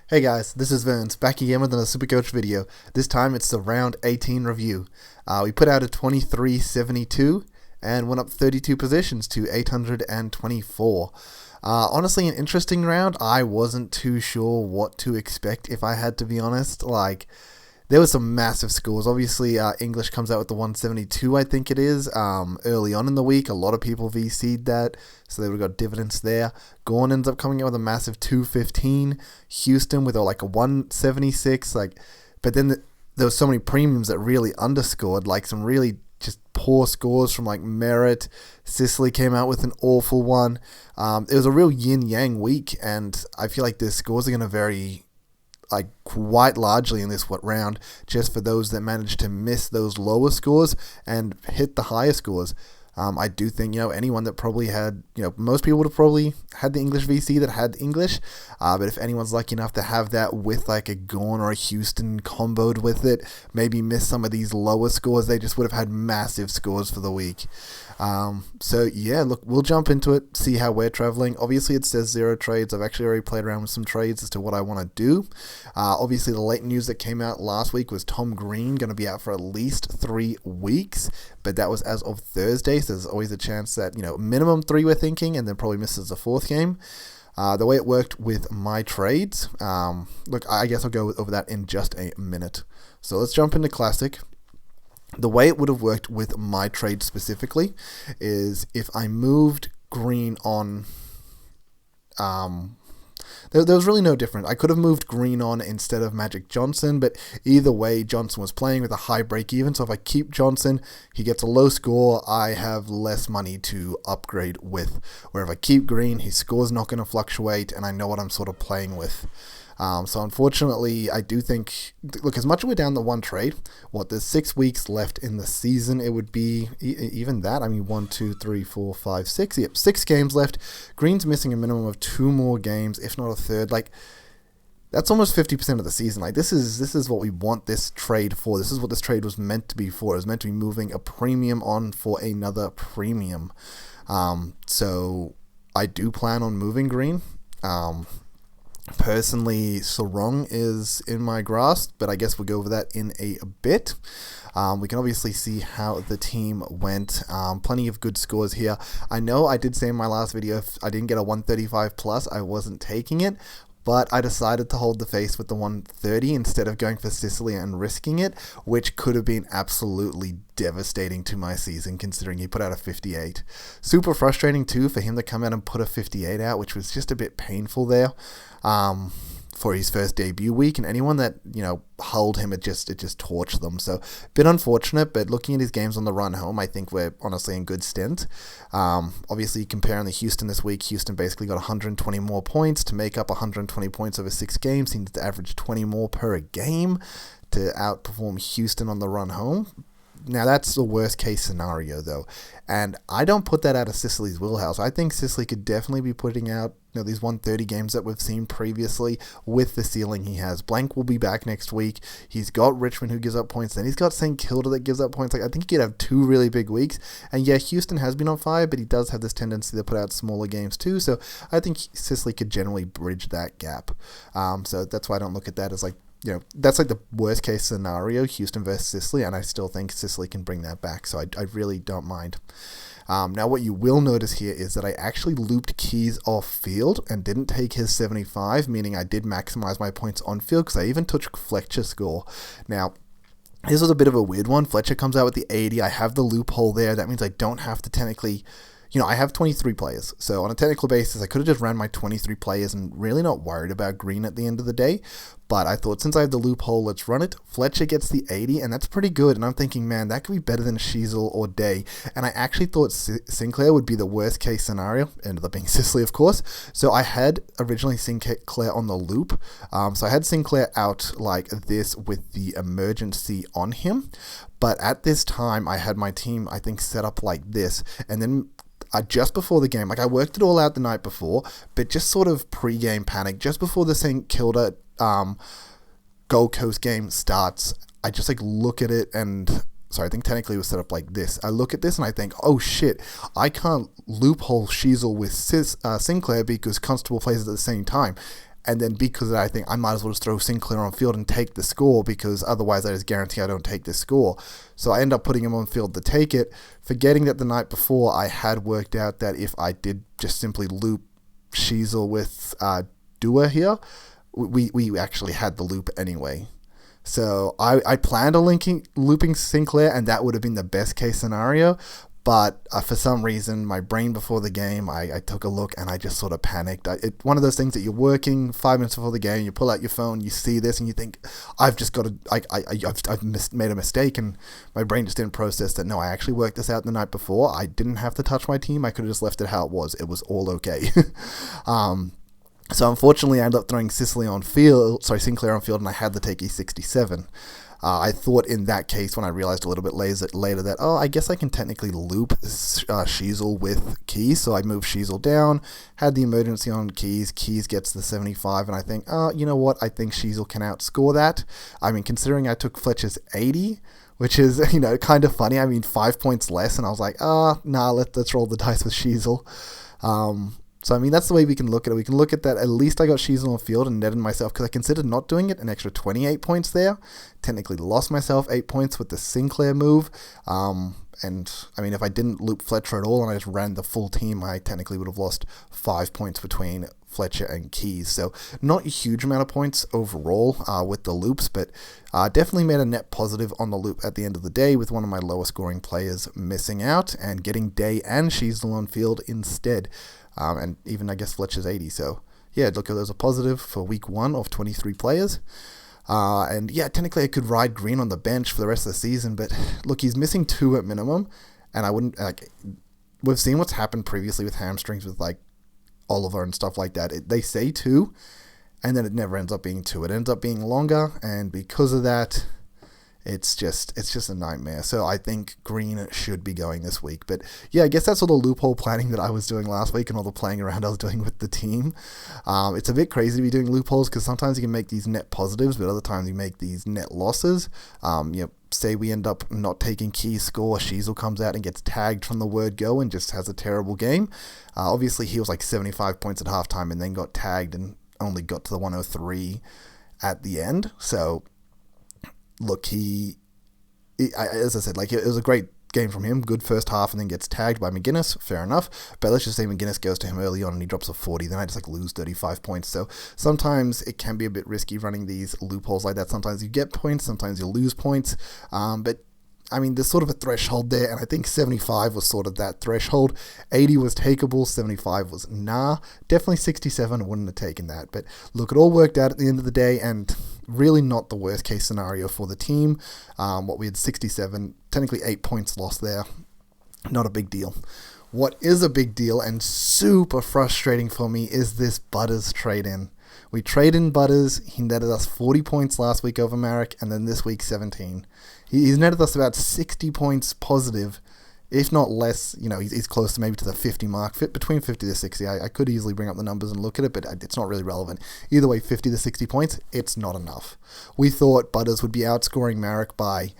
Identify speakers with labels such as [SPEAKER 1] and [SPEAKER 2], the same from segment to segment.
[SPEAKER 1] Hey guys, this is Verns, back again with another Supercoach video. This time it's the round 18 review. We put out a 23.72 and went up 32 positions to 824. Honestly, an interesting round. I wasn't too sure what to expect, if I had to be honest. There was some massive scores. Obviously, English comes out with the 172, I think it is, early on in the week. A lot of people VC'd that, so they would have got dividends there. Gorn ends up coming out with a massive 215. Houston with a 176. But then there was so many premiums that really underscored, some really just poor scores from Merritt. Sicily came out with an awful one. It was a real yin-yang week, and I feel like the scores are going to vary quite largely in this round, just for those that managed to miss those lower scores and hit the higher scores. I do think, anyone that probably had, most people would have probably had the English VC that had English, but if anyone's lucky enough to have that with a Gorn or a Houston comboed with it, maybe miss some of these lower scores, they just would have had massive scores for the week. So yeah, look, we'll jump into it, see how we're traveling. Obviously it says 0 trades. I've actually already played around with some trades as to what I want to do. Obviously the late news that came out last week was Tom Green going to be out for at least 3 weeks, but that was as of Thursday, so there's always a chance that, minimum 3 we're thinking, and then probably misses the 4th game. The way it worked with my trades, look, I guess I'll go over that in just a minute. So let's jump into Classic. The way it would have worked with my trade specifically is if I moved Green on, there was really no difference. I could have moved Green on instead of Magic Johnson, but either way, Johnson was playing with a high break even. So if I keep Johnson, he gets a low score. I have less money to upgrade with. Where if I keep Green, his score's not going to fluctuate, and I know what I'm sort of playing with. So unfortunately, I do think, look, as much as we're down the one trade, there's 6 weeks left in the season. It would be even that. 1, 2, 3, 4, 5, 6. Yep, 6 games left. Green's missing a minimum of 2 more games, if not a third. That's almost 50% of the season. This is what we want this trade for. This is what this trade was meant to be for. It was meant to be moving a premium on for another premium. So I do plan on moving Green. Personally, Sarong is in my grasp, but I guess we'll go over that in a bit. We can obviously see how the team went. Plenty of good scores here. I know I did say in my last video, if I didn't get a 135 plus, I wasn't taking it, but I decided to hold the face with the 130 instead of going for Sicily and risking it, which could have been absolutely devastating to my season, considering he put out a 58. Super frustrating too for him to come out and put a 58 out, which was just a bit painful there. For his first debut week, and anyone that hulled him, it just torched them. So a bit unfortunate, but looking at his games on the run home, I think we're honestly in good stint. Obviously comparing the Houston this week, Houston basically got 120 more points to make up 120 points over 6 games. He needs to average 20 more per game to outperform Houston on the run home. Now, that's the worst case scenario, though, and I don't put that out of Sicily's wheelhouse. I think Sicily could definitely be putting out these 130 games that we've seen previously with the ceiling he has. Blank will be back next week. He's got Richmond, who gives up points. Then he's got St. Kilda that gives up points. I think he could have 2 really big weeks. And yeah, Houston has been on fire, but he does have this tendency to put out smaller games too. So I think Sicily could generally bridge that gap. So that's why I don't look at that as that's the worst case scenario, Houston versus Sicily, and I still think Sicily can bring that back, so I really don't mind. Now, what you will notice here is that I actually looped Keys off field and didn't take his 75, meaning I did maximize my points on field, because I even took Fletcher's score. Now, this was a bit of a weird one. Fletcher comes out with the 80. I have the loophole there. That means I don't have to technically... I have 23 players, so on a technical basis, I could have just ran my 23 players and really not worried about Green at the end of the day, but I thought, since I have the loophole, let's run it. Fletcher gets the 80, and that's pretty good, and I'm thinking, man, that could be better than Sheasel or Day, and I actually thought Sinclair would be the worst case scenario. Ended up being Sicily, of course, so I had originally Sinclair on the loop, so I had Sinclair out like this with the emergency on him, but at this time, I had my team, I think, set up like this, and then just before the game, I worked it all out the night before, but just sort of pre-game panic, just before the St. Kilda Gold Coast game starts, I just look at it and, sorry, I think technically it was set up like this. I look at this and I think, oh shit, I can't loophole Sheasel with Sinclair because Constable plays at the same time. And then because of that, I think I might as well just throw Sinclair on field and take the score, because otherwise I just guarantee I don't take this score. So I end up putting him on field to take it, forgetting that the night before I had worked out that if I did just simply loop Sheasel with Dua here, we actually had the loop anyway. So I planned on looping Sinclair, and that would have been the best case scenario. But for some reason, my brain before the game, I took a look and I just sort of panicked. It's one of those things that you're working 5 minutes before the game, you pull out your phone, you see this, and you think, I've just got to, I've made a mistake, and my brain just didn't process that. No, I actually worked this out the night before. I didn't have to touch my team. I could have just left it how it was. It was all okay. So unfortunately, I ended up throwing Sinclair on field, and I had to take E67. I thought in that case, when I realized a little bit later that, I guess I can technically loop Sheasel with Keys. So I moved Sheasel down, had the emergency on Keys. Keys gets the 75, and I think, you know what? I think Sheasel can outscore that. I mean, considering I took Fletcher's 80, which is, kind of funny. I mean, 5 points less, and I was like, nah, let's roll the dice with Sheasel. So, I mean, that's the way we can look at it. We can look at that. At least I got Sheasel on field and netted myself, because I considered not doing it, an extra 28 points there. Technically lost myself 8 points with the Sinclair move. And, I mean, if I didn't loop Fletcher at all and I just ran the full team, I technically would have lost 5 points between Fletcher and Keys. So, not a huge amount of points overall with the loops, but definitely made a net positive on the loop at the end of the day, with one of my lower scoring players missing out and getting Day and Sheasel on field instead. And even, I guess, Fletcher's 80. So, yeah, look, there's a positive for week 1 of 23 players. And, yeah, technically I could ride Green on the bench for the rest of the season. But, look, he's missing 2 at minimum. And I wouldn't, we've seen what's happened previously with hamstrings with, Oliver and stuff like that. They say 2, and then it never ends up being 2. It ends up being longer. And because of that, it's just a nightmare. So I think Green should be going this week. But yeah, I guess that's all the loophole planning that I was doing last week and all the playing around I was doing with the team. It's a bit crazy to be doing loopholes, because sometimes you can make these net positives, but other times you make these net losses. Say we end up not taking Key's score, Sheasel comes out and gets tagged from the word go and just has a terrible game. Obviously he was 75 points at halftime and then got tagged and only got to the 103 at the end. So look, as I said, it was a great game from him, good first half, and then gets tagged by McGuinness, fair enough, but let's just say McGuinness goes to him early on and he drops a 40, then I just lose 35 points. So sometimes it can be a bit risky running these loopholes like that. Sometimes you get points, sometimes you lose points, but I mean, there's sort of a threshold there, and I think 75 was sort of that threshold. 80 was takeable, 75 was nah. Definitely 67, I wouldn't have taken that. But look, it all worked out at the end of the day, and really not the worst case scenario for the team. What we had 67, technically 8 points lost there. Not a big deal. What is a big deal and super frustrating for me is this Butters trade-in. We trade in Butters. He netted us 40 points last week over Marek, and then this week 17. He's netted us about 60 points positive, if not less. He's close to maybe to the 50 mark, between 50 to 60. I could easily bring up the numbers and look at it, but it's not really relevant. Either way, 50 to 60 points, it's not enough. We thought Butters would be outscoring Marek by,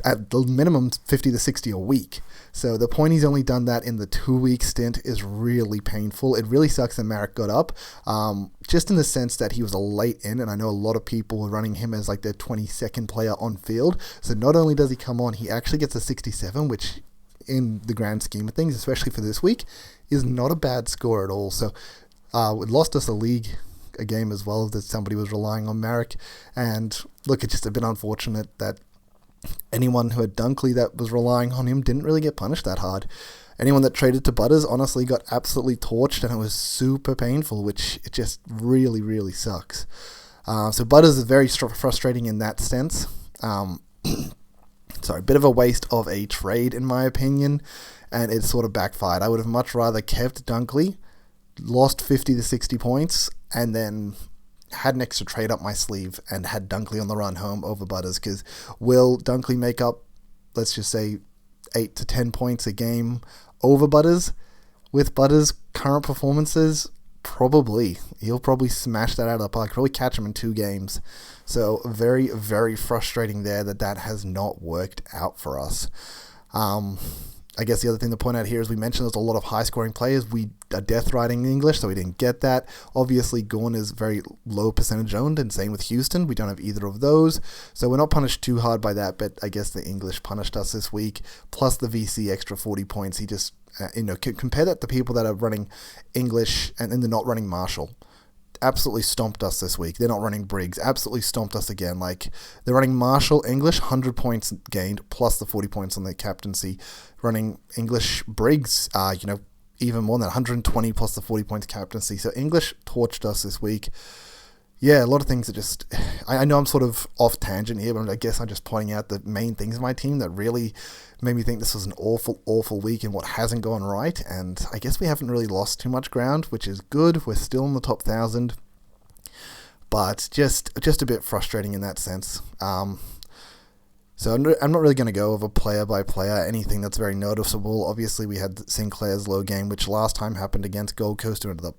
[SPEAKER 1] at the minimum, 50 to 60 a week. So the point he's only done that in the 2-week stint is really painful. It really sucks that Marek got up, just in the sense that he was a late in, and I know a lot of people were running him as their 22nd player on field. So not only does he come on, he actually gets a 67, which in the grand scheme of things, especially for this week, is not a bad score at all. So it lost us a game as well, that somebody was relying on Marek. And look, it's just a bit unfortunate that anyone who had Dunkley that was relying on him didn't really get punished that hard. Anyone that traded to Butters honestly got absolutely torched, and it was super painful, which it just really, really sucks. So Butters is very frustrating in that sense. A bit of a waste of a trade in my opinion, and it sort of backfired. I would have much rather kept Dunkley, lost 50 to 60 points, and then had an extra trade up my sleeve and had Dunkley on the run home over Butters, because will Dunkley make up, let's just say, 8 to 10 points a game over Butters? With Butters' current performances, probably. He'll probably smash that out of the park. Probably catch him in 2 games. So very, very frustrating there that has not worked out for us. I guess the other thing to point out here is we mentioned there's a lot of high-scoring players. We are death riding English, so we didn't get that. Obviously, Gorn is very low percentage owned, and same with Houston. We don't have either of those, so we're not punished too hard by that, but I guess the English punished us this week, plus the VC extra 40 points. He just, compare that to people that are running English and they're not running Marshall. Absolutely stomped us this week. They're not running Briggs. Absolutely stomped us again. Like, they're running Marshall, English, 100 points gained, plus the 40 points on their captaincy. Running English, Briggs, even more than 120 plus the 40 points captaincy. So English torched us this week. Yeah, a lot of things are just... I know I'm sort of off tangent here, but I guess I'm just pointing out the main things in my team that really made me think this was an awful, awful week and what hasn't gone right. And I guess we haven't really lost too much ground, which is good. We're still in the top 1,000. But just a bit frustrating in that sense. So I'm not really going to go over player by player, anything that's very noticeable. Obviously, we had Sinclair's low game, which last time happened against Gold Coast, who ended up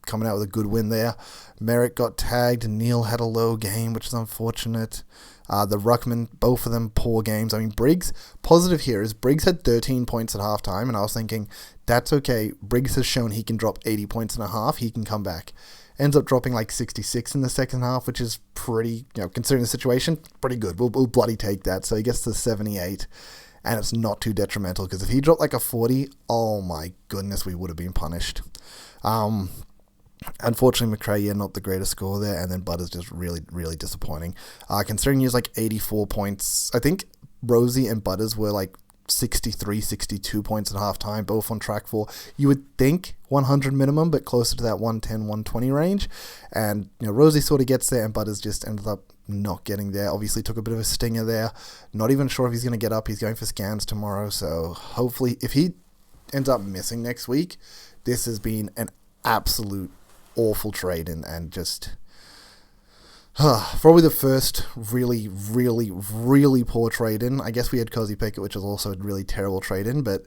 [SPEAKER 1] coming out with a good win there. Merrick got tagged. Neil had a low game, which is unfortunate. The Ruckman, both of them poor games. I mean, Briggs, positive here is Briggs had 13 points at halftime, and I was thinking, that's okay. Briggs has shown he can drop 80 points in a half. He can come back. Ends up dropping like 66 in the second half, which is pretty, considering the situation, pretty good. We'll bloody take that. So he gets to 78, and it's not too detrimental, because if he dropped like a 40, oh my goodness, we would have been punished. Unfortunately, McRae, not the greatest score there, and then Butters just really, really disappointing. Considering he was like 84 points, I think Rosie and Butters were like 63, 62 points at halftime, both on track for, you would think, 100 minimum, but closer to that 110, 120 range. And, Rosie sort of gets there, and Butters just ended up not getting there. Obviously took a bit of a stinger there. Not even sure if he's going to get up. He's going for scans tomorrow, so hopefully, if he ends up missing next week, this has been an absolute awful trade and just probably the first really, really, really poor trade-in. I guess we had Cozy Pickett, which was also a really terrible trade-in, but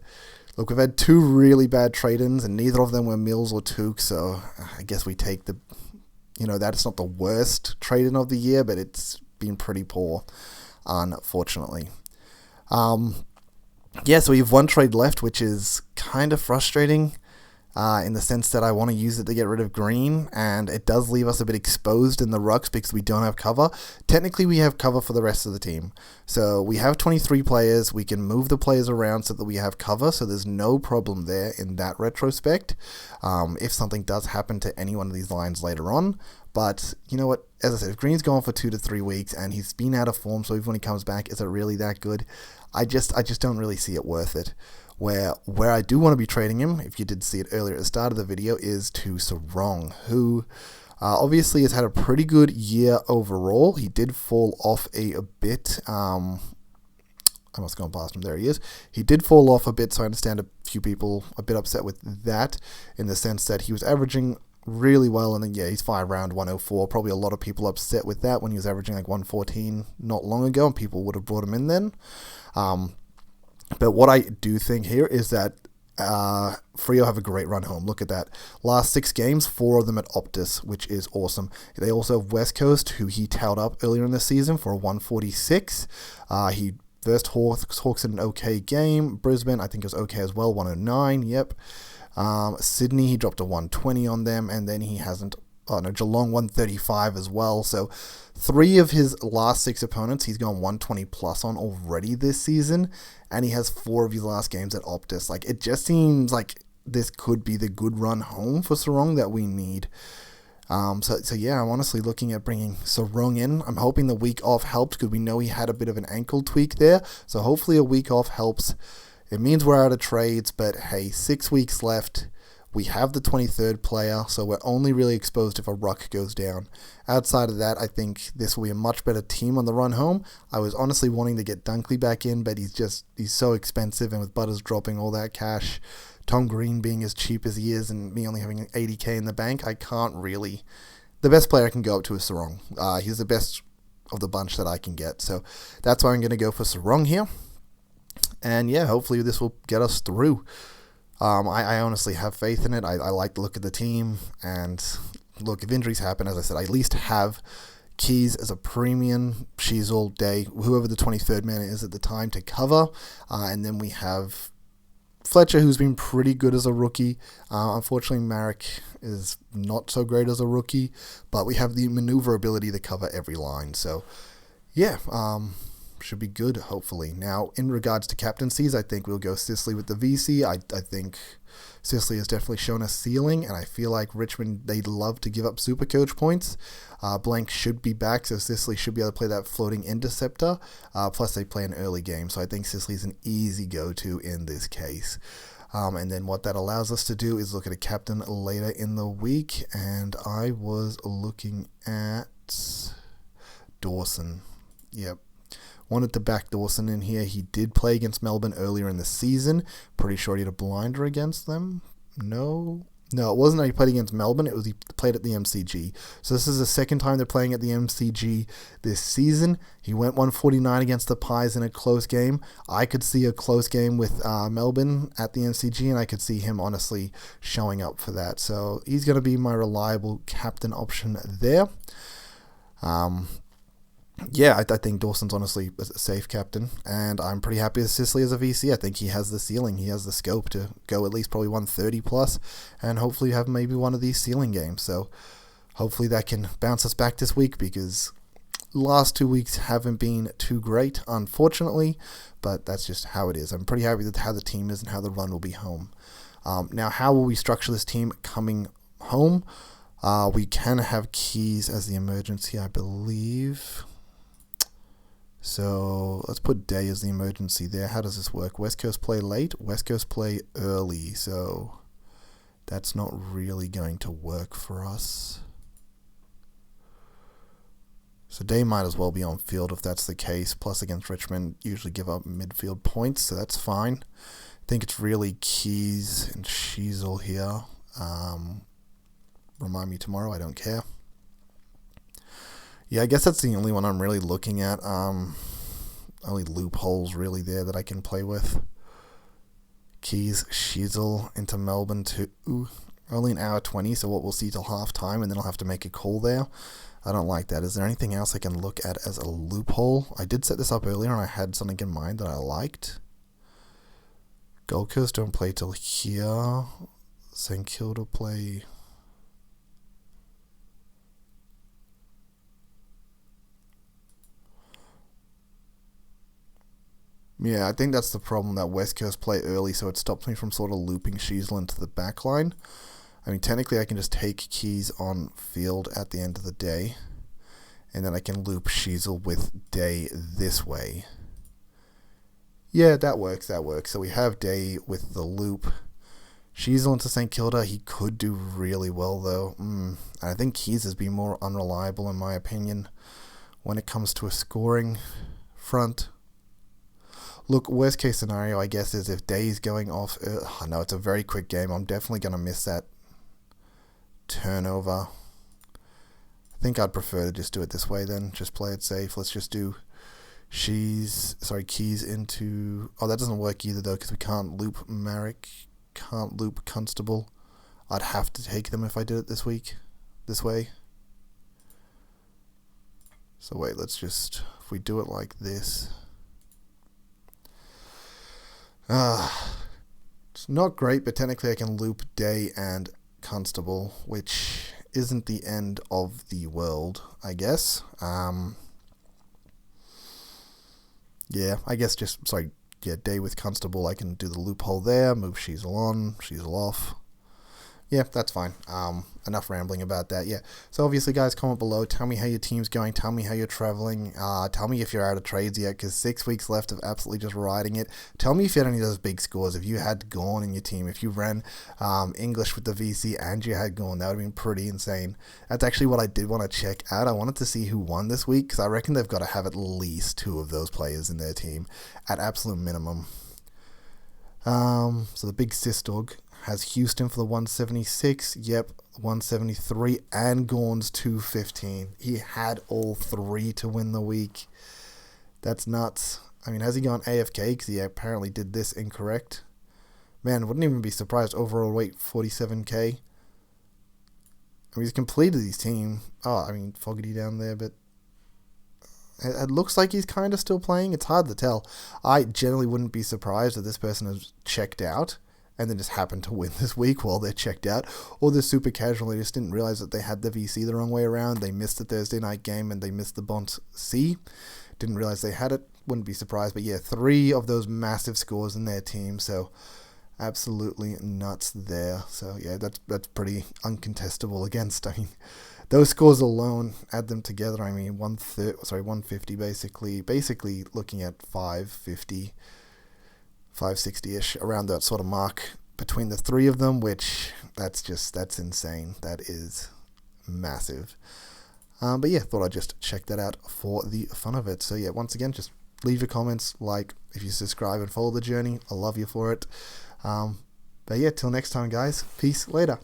[SPEAKER 1] look, we've had two really bad trade-ins, and neither of them were Mills or Took, so I guess we take the, that's not the worst trade-in of the year, but it's been pretty poor, unfortunately. So we have one trade left, which is kind of frustrating. In the sense that I want to use it to get rid of Green, and it does leave us a bit exposed in the rucks because we don't have cover. Technically, we have cover for the rest of the team. So we have 23 players. We can move the players around so that we have cover, so there's no problem there in that retrospect if something does happen to any one of these lines later on. But you know what? As I said, if Green's gone for 2 to 3 weeks and he's been out of form, so even when he comes back, is it really that good? I just don't really see it worth it. Where I do want to be trading him, if you did see it earlier at the start of the video, is to Sarong, who obviously has had a pretty good year overall. He did fall off a bit. I must have gone past him. There he is. He did fall off a bit, so I understand a few people a bit upset with that, in the sense that he was averaging really well, and then he's 5 round 104. Probably a lot of people upset with that when he was averaging like 114 not long ago, and people would have brought him in then. But what I do think here is that Freo have a great run home. Look at that. Last 6 games, 4 of them at Optus, which is awesome. They also have West Coast, who he towed up earlier in the season for a 146. He versed Hawks in an okay game. Brisbane, I think, was okay as well, 109, yep. Sydney, he dropped a 120 on them, and then he hasn't... Geelong 135 as well. So 3 of his last 6 opponents he's gone 120 plus on already this season, and he has 4 of his last games at Optus. Like, it just seems like this could be the good run home for Sarong that we need. So I'm honestly looking at bringing Sarong in. I'm hoping the week off helps, because we know he had a bit of an ankle tweak there. So hopefully a week off helps. It means we're out of trades, but hey, 6 weeks left. We have the 23rd player, so we're only really exposed if a ruck goes down. Outside of that, I think this will be a much better team on the run home. I was honestly wanting to get Dunkley back in, but he's so expensive, and with Butters dropping all that cash, Tom Green being as cheap as he is, and me only having 80k in the bank, I can't really... The best player I can go up to is Sarong. He's the best of the bunch that I can get, so that's why I'm going to go for Sarong here. And yeah, hopefully this will get us through. I honestly have faith in it. I like the look of the team, and look, if injuries happen, as I said, I at least have Keys as a premium, She's all day, whoever the 23rd man is at the time, to cover, and then we have Fletcher, who's been pretty good as a rookie. Unfortunately, Marek is not so great as a rookie, but we have the maneuverability to cover every line. So, yeah, should be good, hopefully. Now, in regards to captaincies, I think we'll go Sicily with the VC. I think Sicily has definitely shown a ceiling, and I feel like Richmond, they love to give up Supercoach points. Blank should be back, so Sicily should be able to play that floating interceptor. Plus, they play an early game, so I think Sicily's an easy go-to in this case. And then what that allows us to do is look at a captain later in the week, and I was looking at Dawson. Yep. Wanted to back Dawson in here. He did play against Melbourne earlier in the season. Pretty sure he had a blinder against them. No, it wasn't that he played against Melbourne. It was he played at the MCG. So this is the second time they're playing at the MCG this season. He went 149 against the Pies in a close game. I could see a close game with Melbourne at the MCG, and I could see him honestly showing up for that. So he's going to be my reliable captain option there. Yeah, I think Dawson's honestly a safe captain, and I'm pretty happy with Sicily as a VC. I think he has the ceiling, he has the scope to go at least probably 130 plus, and hopefully have maybe one of these ceiling games. So hopefully that can bounce us back this week, because last 2 weeks haven't been too great, unfortunately, but that's just how it is. I'm pretty happy with how the team is and how the run will be home. Now, how will we structure this team coming home? We can have Keys as the emergency, I believe. So let's put Day as the emergency there. How does this work? West Coast play late, West Coast play early. So that's not really going to work for us. So Day might as well be on field if that's the case. Plus against Richmond, usually give up midfield points, so that's fine. I think it's really Keys and Sheasel here. Remind me tomorrow, I don't care. Yeah, I guess that's the only one I'm really looking at. Only loopholes really there that I can play with. Keys, Shizzle into Melbourne too. Only an hour 20, so what we'll see till half time, and then I'll have to make a call there. I don't like that. Is there anything else I can look at as a loophole? I did set this up earlier, and I had something in mind that I liked. Gold Coast don't play till here. St Kilda play... Yeah, I think that's the problem, that West Coast play early, so it stops me from sort of looping Sheasel into the back line. I mean, technically I can just take Keys on field at the end of the day, and then I can loop Sheasel with Day this way. Yeah, that works. So we have Day with the loop. Sheasel into St Kilda, he could do really well though. I think Keys has been more unreliable in my opinion when it comes to a scoring front. Look, worst case scenario, I guess, is if Day's going off... no, it's a very quick game. I'm definitely going to miss that turnover. I think I'd prefer to just do it this way then. Just play it safe. Let's just do Keys into... Oh, that doesn't work either, though, because we can't loop Marek. Can't loop Constable. I'd have to take them if I did it this way. So wait, let's just... If we do it like this... It's not great, but technically I can loop Day and Constable, which isn't the end of the world, I guess. Yeah, I guess Day with Constable, I can do the loophole there, move Sheasel on, Sheasel off. Yeah, that's fine. Enough rambling about that. Yeah. So obviously, guys, comment below. Tell me how your team's going. Tell me how you're traveling. Tell me if you're out of trades yet, because 6 weeks left of absolutely just riding it. Tell me if you had any of those big scores. If you had Gorn in your team, if you ran English with the VC and you had Gorn, that would have been pretty insane. That's actually what I did want to check out. I wanted to see who won this week, because I reckon they've got to have at least 2 of those players in their team at absolute minimum. So the big Sistog has Houston for the 176, 173, and Gorn's 215. He had all 3 to win the week. That's nuts. I mean, has he gone AFK? Because he apparently did this incorrect. Man, wouldn't even be surprised. Overall weight, 47k. I mean, he's completed his team. Oh, I mean, Fogarty down there, but... It looks like he's kind of still playing. It's hard to tell. I generally wouldn't be surprised if this person has checked out and then just happened to win this week while they're checked out. Or they're super casual. They just didn't realize that they had the VC the wrong way around. They missed the Thursday night game and they missed the Bont C. Didn't realize they had it. Wouldn't be surprised. But yeah, 3 of those massive scores in their team. So absolutely nuts there. So yeah, that's pretty uncontestable against. I mean, those scores alone, add them together. I mean, 150 basically looking at 550, 560-ish, around that sort of mark between the 3 of them, which that's insane. That is massive. But yeah, thought I'd just check that out for the fun of it. So yeah, once again, just leave your comments, like, if you subscribe and follow the journey. I love you for it. But yeah, till next time, guys. Peace. Later.